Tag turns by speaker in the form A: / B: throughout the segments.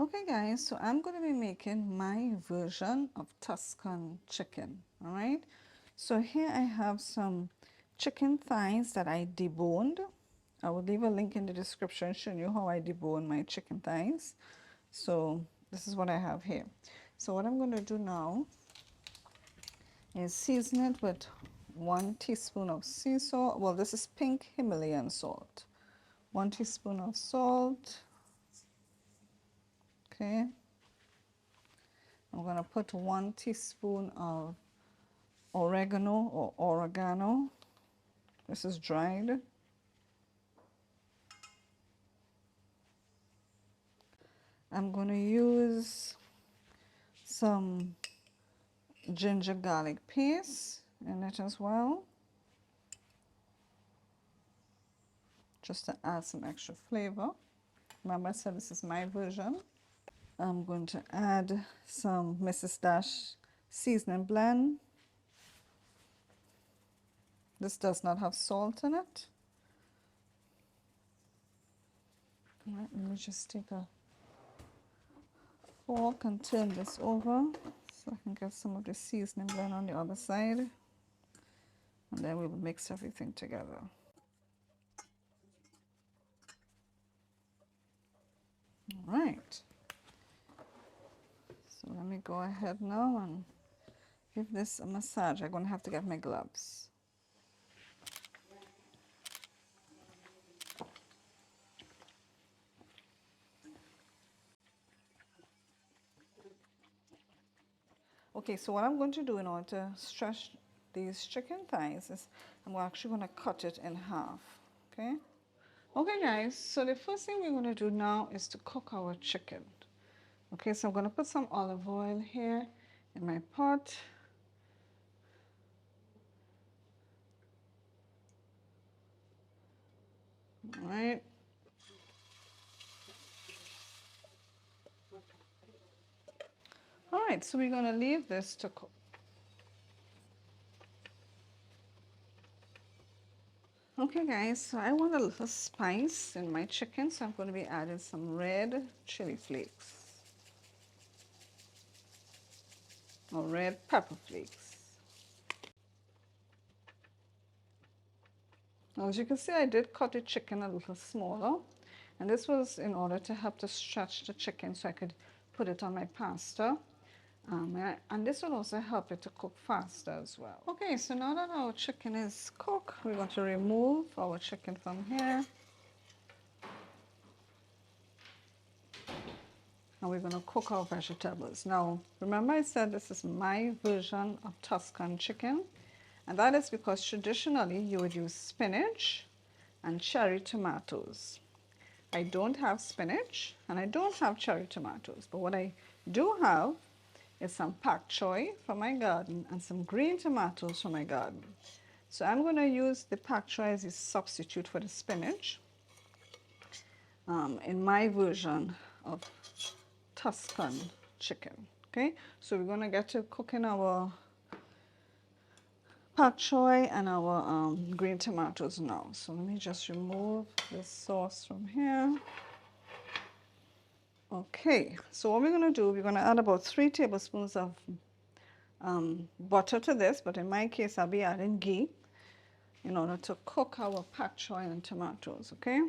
A: Okay guys, so I'm going to be making my version of Tuscan chicken, all right? So here I have some chicken thighs that I deboned. I will leave a link in the description showing you how I debone my chicken thighs. So this is what I have here. So what I'm going to do now is season it with 1 teaspoon of sea salt. Well, this is pink Himalayan salt. 1 teaspoon of salt. Okay. I'm going to put 1 teaspoon of oregano. This is dried. I'm going to use some ginger garlic paste in it as well, just to add some extra flavor. Remember I said this is my version. I'm going to add some Mrs. Dash seasoning blend. This does not have salt in it. All right, let me just take a fork and turn this over so I can get some of the seasoning blend on the other side. And then we will mix everything together. All right. So let me go ahead now and give this a massage. I'm going to have to get my gloves. Okay, so what I'm going to do in order to stretch these chicken thighs is I'm actually going to cut it in half, okay? Okay guys, so the first thing we're going to do now is to cook our chicken. Okay, so I'm going to put some olive oil here in my pot. All right. All right, so we're going to leave this to cook. Okay guys, so I want a little spice in my chicken, so I'm going to be adding some red chili flakes or red pepper flakes. Now as you can see, I did cut the chicken a little smaller, and this was in order to help to stretch the chicken so I could put it on my pasta. And this will also help it to cook faster as well. Okay, so now that our chicken is cooked, we're going to remove our chicken from here. And we're going to cook our vegetables. Now, remember I said this is my version of Tuscan chicken. And that is because traditionally you would use spinach and cherry tomatoes. I don't have spinach and I don't have cherry tomatoes. But what I do have is some pak choy from my garden and some green tomatoes from my garden. So I'm going to use the pak choy as a substitute for the spinach in my version of Tuscan chicken. Okay, so we're going to get to cooking our pak choy and our green tomatoes now. So let me just remove this sauce from here. Okay, so what we're going to do, we're going to add about 3 tablespoons of butter to this, but in my case I'll be adding ghee in order to cook our pak choy and tomatoes, okay?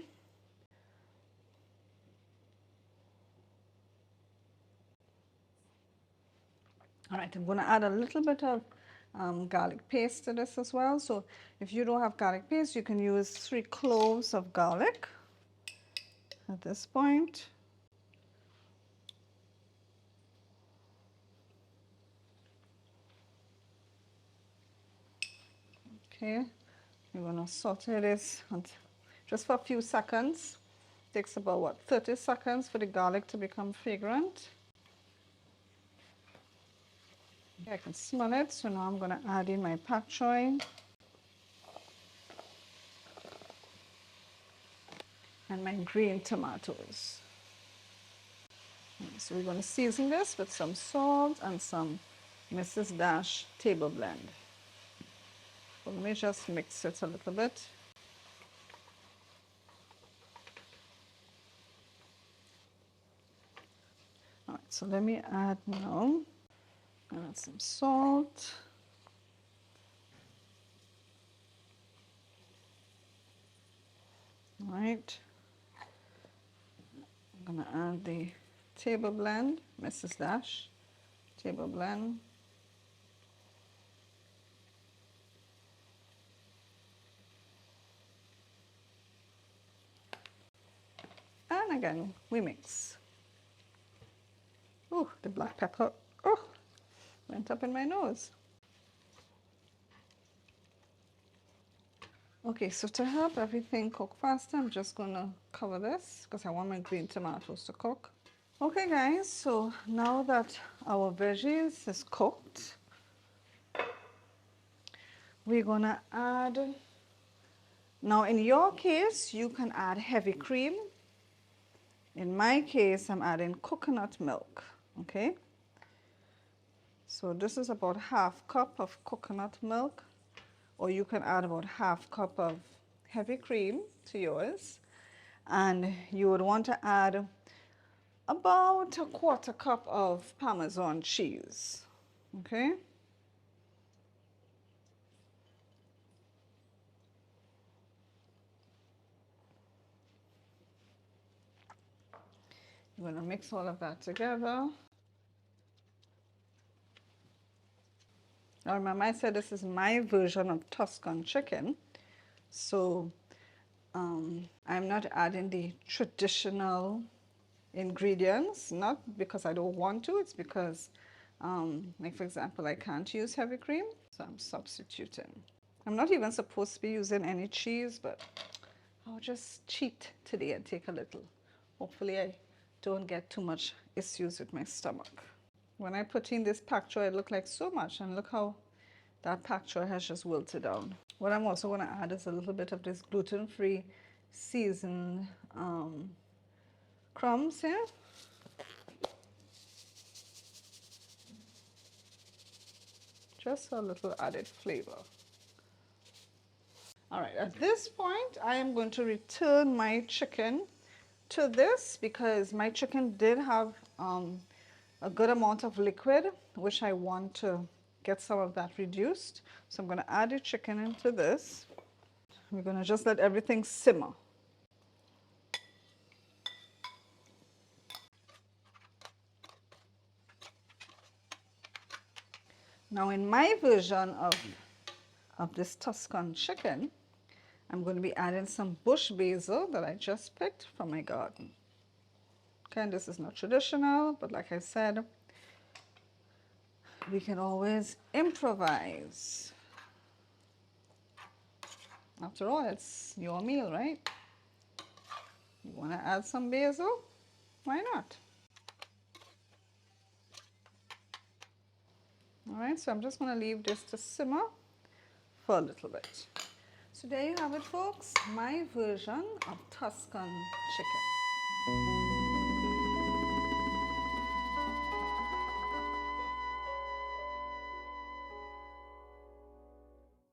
A: All right, I'm going to add a little bit of garlic paste to this as well. So if you don't have garlic paste, you can use 3 cloves of garlic at this point. Okay, we're going to saute this just for a few seconds. It takes about, what, 30 seconds for the garlic to become fragrant. Okay, I can smell it, so now I'm going to add in my pak choy and my green tomatoes. So we're going to season this with some salt and some Mrs. Dash table blend. So let me just mix it a little bit. so let me add now, add some salt. All right, I'm gonna add the table blend, Mrs. Dash, table blend. And again, we mix. Oh, the black pepper, oh, went up in my nose. Okay, so to help everything cook faster, I'm just gonna cover this because I want my green tomatoes to cook. Okay guys, so now that our veggies is cooked, we're gonna add, now in your case, you can add heavy cream. In my case, I'm adding coconut milk, okay? So this is about ½ cup of coconut milk, or you can add about ½ cup of heavy cream to yours. And you would want to add about ¼ cup of Parmesan cheese, okay? You're gonna mix all of that together. Now remember I said this is my version of Tuscan chicken, so I'm not adding the traditional ingredients, not because I don't want to, it's because, like for example, I can't use heavy cream, so I'm substituting. I'm not even supposed to be using any cheese, but I'll just cheat today and take a little. Hopefully I don't get too much issues with my stomach. When I put in this pak choy, it looked like so much, and look how that pak choy has just wilted down. What I'm also going to add is a little bit of this gluten-free seasoned crumbs here. Just a little added flavor. All right, at this point, I am going to return my chicken to this because my chicken did have a good amount of liquid, which I want to get some of that reduced. So I'm going to add the chicken into this. We're going to just let everything simmer. Now in my version of this Tuscan chicken, I'm going to be adding some bush basil that I just picked from my garden. Okay, and this is not traditional, but like I said, we can always improvise. After all, it's your meal, right? You want to add some basil? Why not? All right, so I'm just going to leave this to simmer for a little bit. So there you have it, folks, my version of Tuscan chicken.